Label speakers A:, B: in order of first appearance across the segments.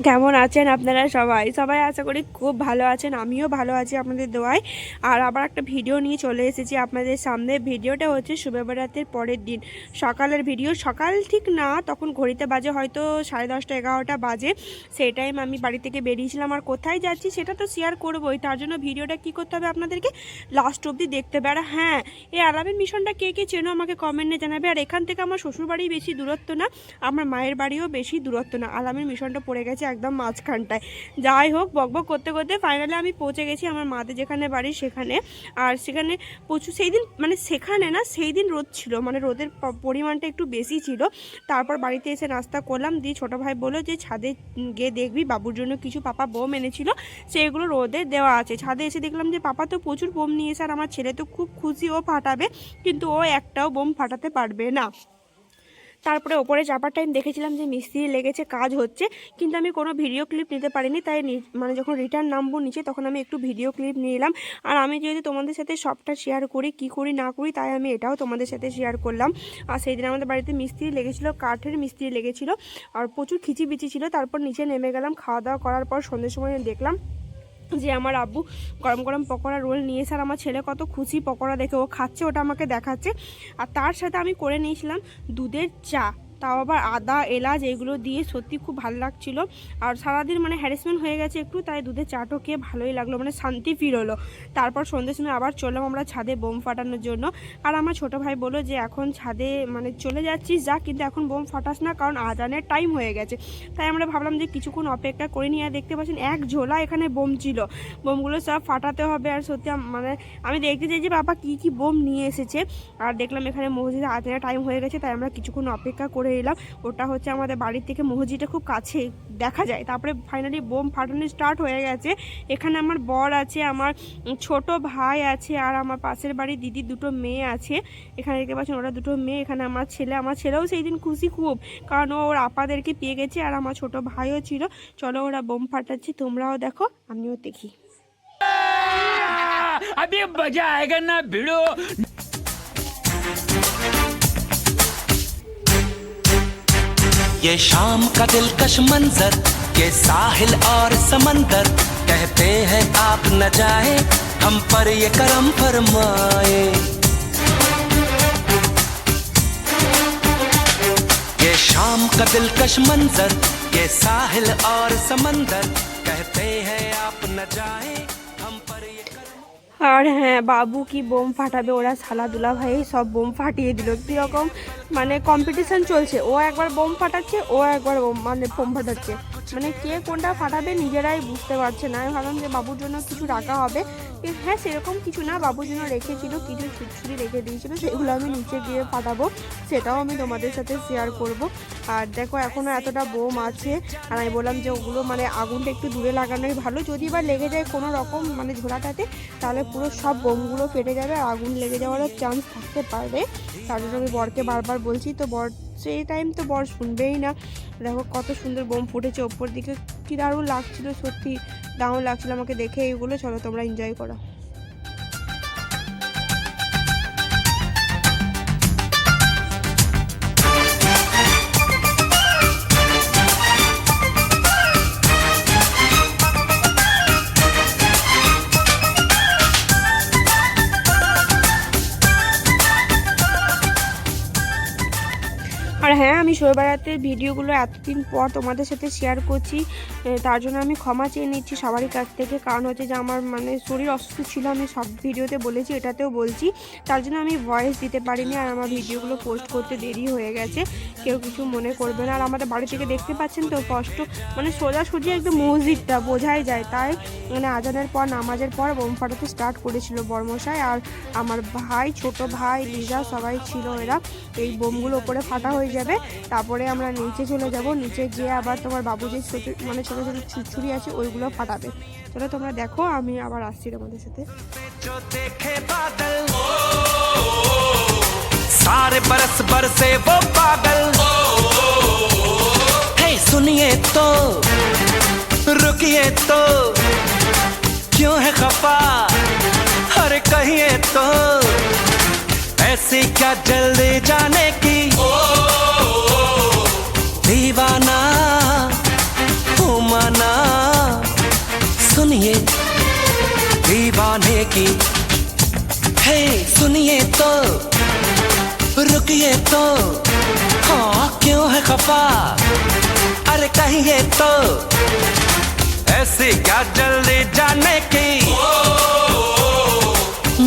A: কেমন আছেন আপনারা সবাই? সবাই আশা করি খুব ভালো আছেন। আমিও ভালো আছি আপনাদের দোয়ায়। আর আবার একটা ভিডিও নিয়ে চলে এসেছি আপনাদের সামনে। ভিডিওটা হচ্ছে শুভ বরাতের পরের দিন সকালের ভিডিও। সকাল ঠিক না, তখন ঘড়িতে বাজে হয়তো 10:30 11টা বাজে। সেই টাইম আমি বাড়ি থেকে বেরিয়েছিলাম। আর কোথায় যাচ্ছি সেটা তো শেয়ার করবোই, তার জন্য ভিডিওটা কী করতে হবে আপনাদেরকে লাস্ট অবধি দেখতে হবে। আর হ্যাঁ, এই আলামিন মিশনটা কে কে চেনো আমাকে কমেন্টে জানাবে। আর এখান থেকে আমার শ্বশুরবাড়ি বেশি দূরত্ব না, আমার মায়ের বাড়িও বেশি দূরত্ব না। আলামিন মিশনটা পড়ে গেছে একদম মাঝখানটায়। যাই হোক, বকবক করতে করতে ফাইনালি আমি পৌঁছে গেছি আমার মাদের যেখানে বাড়ি সেখানে। আর সেখানে প্রচুর সেই দিন মানে সেখানে না, সেই দিন রোদ ছিল, মানে রোদের পরিমাণটা একটু বেশি ছিল। তারপর বাড়িতে এসে নাস্তা করলাম, দিয়ে ছোটো ভাই বললো যে ছাদে গিয়ে দেখবি বাবুর জন্য কিছু পাপা বোম এনেছিল, সেগুলো রোদে দেওয়া আছে। ছাদে এসে দেখলাম যে পাপা তো প্রচুর বোম নিয়ে এসে, আর আমার ছেলে তো খুব খুশি, ও ফাটাবে, কিন্তু ও একটাও বোম ফাটাতে পারবে না। তারপরে ওপরে চাপার টাইম দেখেছিলাম যে মিস্ত্রি লেগেছে, কাজ হচ্ছে, কিন্তু আমি কোনো ভিডিও ক্লিপ নিতে পারিনি। তাই মানে যখন রিটার্ন নামবো নিচে তখন আমি একটু ভিডিও ক্লিপ নিলাম। আর আমি যেহেতু তোমাদের সাথে সবটা শেয়ার করি, কি করি না করি, তাই আমি এটাও তোমাদের সাথে শেয়ার করলাম। আর সেই দিন আমাদের বাড়িতে মিস্ত্রি লেগেছিলো, কাঠের মিস্ত্রি লেগেছিলো, আর প্রচুর খিচিবিচি ছিল। তারপর নিচে নেমে গেলাম, খাওয়া দাওয়া করার পর সন্ধ্যের সময় দেখলাম যে আমার আব্বু গরম গরম পকোড়া রোল নিয়েছে। আর আমার ছেলে কত খুশি পকোড়া দেখে, ও খাচ্ছে, ওটা আমাকে দেখাচ্ছে। আর তার সাথে আমি করে নিয়েছিলাম দুধের চা, তাও আবার আদা এলাচ এগুলো দিয়ে, সত্যি খুব ভালো লাগছিল। আর সারাদিন মানে হ্যারাসমেন্ট হয়ে গেছে একটু, তাই দুধের চাটো খেয়ে ভালোই লাগলো, মানে শান্তি ফিল হলো। তারপর সন্ধ্যের সময় আবার চললাম আমরা ছাদে বোম ফাটানোর জন্য। আর আমার ছোটো ভাই বললো যে এখন ছাদে মানে চলে যাচ্ছিস যা, কিন্তু এখন বোম ফাটাস না, কারণ আজানের টাইম হয়ে গেছে। তাই আমরা ভাবলাম যে কিছুক্ষণ অপেক্ষা করে নিয়ে। দেখতে পাচ্ছেন এক ঝোলা এখানে বোম ছিল, বোমগুলো সব ফাটাতে হবে। আর সত্যি মানে আমি দেখতে চাই যে বাবা কী কী বোম নিয়ে এসেছে। আর দেখলাম এখানে মসজিদে আজানের টাইম হয়ে গেছে, তাই আমরা কিছুক্ষণ অপেক্ষা করে এলাম। ওটা হচ্ছে আমাদের বাড়ির থেকে মসজিদটা খুব কাছে দেখা যায়। তারপরে ফাইনালি বোম ফাটানো স্টার্ট হয়ে গেছে। এখানে আমার বর আছে, আমার ছোট ভাই আছে, আর আমার পাশের বাড়ির দিদির দুটো মেয়ে আছে। এখানে দেখতে পাচ্ছেন ওরা দুটো মেয়ে। এখানে আমার ছেলেও সেই দিন খুশি খুব, কারণ ও ওর আপাদেরকে পেয়ে গেছে, আর আমার ছোট ভাইও ছিল। চলো ওরা বোম ফাটাচ্ছে, তোমরাও দেখো আমিও দেখি।
B: अभी मजा आएगा ना भिड़ो।
C: ये शाम का दिलकश मंजर, ये साहिल और समंदर, कहते हैं आप न जाए, हम पर ये करम फरमाए। ये शाम का दिलकश मंजर, ये साहिल और समंदर, कहते हैं आप न जाए, हम पर ये करम।
A: আর হ্যাঁ, বাবু কি বোম ফাটাবে, ওরা শালা ভাই সব বোম ফাটিয়ে দিল। কীরকম মানে কম্পিটিশন চলছে, ও একবার বোম ফাটাচ্ছে, ও একবার বোম ফাটাচ্ছে, মানে কে কোনটা ফাটাবে নিজেরাই বুঝতে পারছে না। আমি ভাবলাম যে বাবুর জন্য কিছু রাখা হবে, হ্যাঁ সেরকম কিছু না, বাবুর জন্য রেখেছিল কিছু ছুরি রেখে দিয়েছিল, সেগুলো আমি নিচে গিয়ে ফাটাবো, সেটাও আমি তোমাদের সাথে শেয়ার করব। আর দেখো এখনও এতটা বোম আছে, আর আমি বললাম যে ওগুলো মানে আগুনটা একটু দূরে লাগানোই ভালো, যদি বা লেগে যায় কোনো রকম মানে ঝোলাটাতে, তাহলে পুরো সব বোমগুলো ফেটে যাবে, আর আগুন লেগে যাওয়ারও চান্স থাকতে পারে। তার জন্য আমি বরকে বারবার বলছি, তো বর সেই টাইম তো বর শুনবেই না। দেখো কত সুন্দর বোম ফুটেছে ওপর দিকে, কী দারুণ লাগছিল, সত্যি দারুণ লাগছিল আমাকে দেখে এইগুলো। চলো তোমরা এনজয় করো। আর হ্যাঁ, আমি শোয়ে বেড়াতের ভিডিওগুলো এতদিন পর তোমাদের সাথে শেয়ার করছি, তার জন্য আমি ক্ষমা চেয়ে নিচ্ছি সবারই কাছ থেকে। কারণ হচ্ছে যে আমার মানে শরীর অসুস্থ ছিল, আমি সব ভিডিওতে বলেছি, এটাতেও বলছি, তার জন্য আমি ভয়েস দিতে পারিনি, আর আমার ভিডিওগুলো পোস্ট করতে দেরি হয়ে গেছে, কেউ কিছু মনে করবে না। আর আমাদের বাড়ি থেকে দেখতে পাচ্ছেন তো কষ্ট, মানে সোজাসুজি একদম মসজিদটা বোঝাই যায়। তাই মানে আজানের পর নামাজের পর বোম ফাটাতে স্টার্ট করেছিল বর্মশাই, আর আমার ভাই, ছোট ভাই, লিজা সবাই ছিল। এরা এই বোমগুলো ওপরে ফাটা হয়ে যাবে, তারপরে আমরা নিচে চলে যাব, নিচে গিয়ে আবার তোমার বাবু যে ছোটো মানে ছোটো ছোটো ছুরি আছে ওইগুলো ফাটাবে। চলো তোমরা দেখো, আমি আবার আসছি তোমাদের সাথে।
C: सारे बरस बरसे वो पागल, हे सुनिए तो रुकिए तो, क्यों है खफा, अरे कहिए तो, ऐसी क्या जल्दी जाने की, दीवाना हूँ सुनिए दीवाने की, हे सुनिए तो रुकिए तो, हाँ क्यों है खफा, अरे कहिए तो, ऐसी क्या जल्दी जाने की,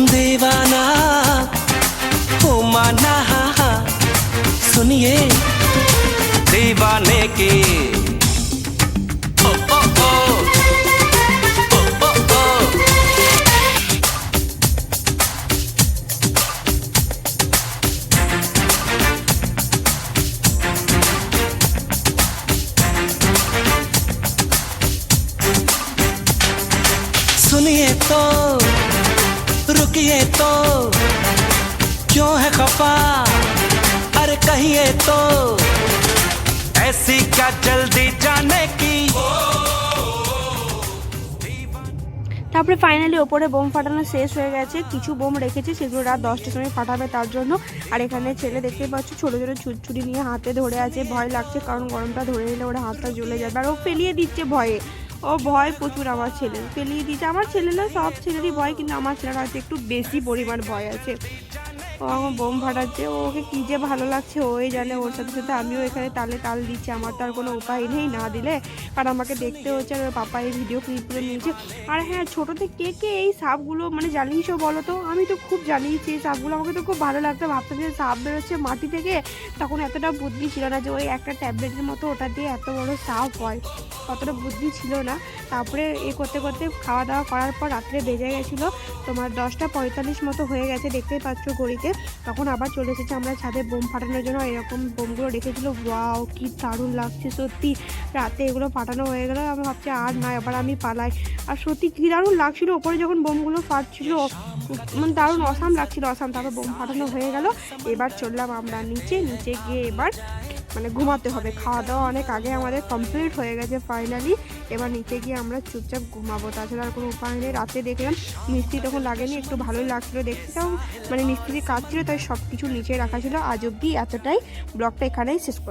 C: दीवाना हो माना, सुनिए दीवाने की। ओ ओ ओ ओ ओ ओ सुनिए तो रुकिए तो, क्यों है खफा, अरे कहिए तो, ऐसी क्या जल्दी जाने की।
A: তারপরে ফাইনালি ওপরে বোম ফাটানো শেষ হয়ে গেছে, কিছু বোম রেখেছে সেগুলো রাত 10টার সময় ফাটাবে তার জন্য। আর এখানে ছেলে দেখতে পাচ্ছ ছোটো ছোটো ছুটছুরি নিয়ে হাতে ধরে আছে, ভয় লাগছে কারণ গরমটা ধরে নিলে ওরা হাতটা জ্বলে যাবে। আর ও ফেলিয়ে দিচ্ছে ভয়ে, ও ভয় প্রচুর আমার ছেলে, ফেলিয়ে দিচ্ছে। আমার ছেলে না, সব ছেলেরই ভয়, কিন্তু আমার ছেলের হয়তো একটু বেশি পরিমাণ ভয় আছে। ও আমার বোম ফাটাচ্ছে, ওকে কী যে ভালো লাগছে ওই জানে। ওর সাথে সাথে আমিও এখানে তালে তাল দিচ্ছি, আমার তো আর কোনো উপায় নেই না দিলে, কারণ আমাকে দেখতে হচ্ছে। আর ওর পাপা এই ভিডিও ক্লিপগুলো নিয়েছে। আর হ্যাঁ, ছোটোতে কে কে এই সাপগুলো মানে জ্বালিয়েছো বলো তো? আমি তো খুব জ্বালিয়েছি এই সাপগুলো, আমাকে তো খুব ভালো লাগতো। ভাবতাম যে সাপ বেরোচ্ছে মাটি থেকে, তখন এতটা বুদ্ধি ছিল না যে ওই একটা ট্যাবলেটের মতো ওটা দিয়ে এত বড় সাপ হয়, অতটা বুদ্ধি ছিল না। তারপরে এ করতে করতে খাওয়া দাওয়া করার পর রাত্রে বেজে গেছিলো তোমার 10টা 45 মতো হয়ে গেছে, দেখতেই পাচ্ছ ঘড়িতে। তখন আবার চলে এসেছে আমরা ছাদে বোম ফাটানোর জন্য। এরকম বোমগুলো রেখেছিলো, ওয়াও কি দারুণ লাগছে সত্যি। রাতে এগুলো ফাটানো হয়ে গেলো, আমি ভাবছি আর না, এবার আমি পালাই। আর সত্যি কী দারুণ লাগছিলো ওপরে যখন বোমগুলো ফাটছিল, মানে দারুণ অসাম লাগছিল, অসাম। তারপর বোম ফাটানো হয়ে গেল, এবার চললাম আমরা নিচে গিয়ে এবার মানে ঘুমাতে হবে। খাওয়া দাওয়া অনেক আগে আমাদের কমপ্লিট হয়ে গেছে ফাইনালি। এবার নিচে গিয়ে আমরা চুপচাপ ঘুমাবো, তাছাড়া আর কোনো উপায় নেই। রাতে দেখলাম মিস্ত্রি তখন লাগেনি, একটু ভালোই লাগছিলো দেখতে, কারণ মানে মিস্ত্রি কাজ ছিল তাই সব কিছু নিচে রাখা ছিল। আজ অব্দি এতটাই, ব্লগটা এখানেই শেষ করলাম।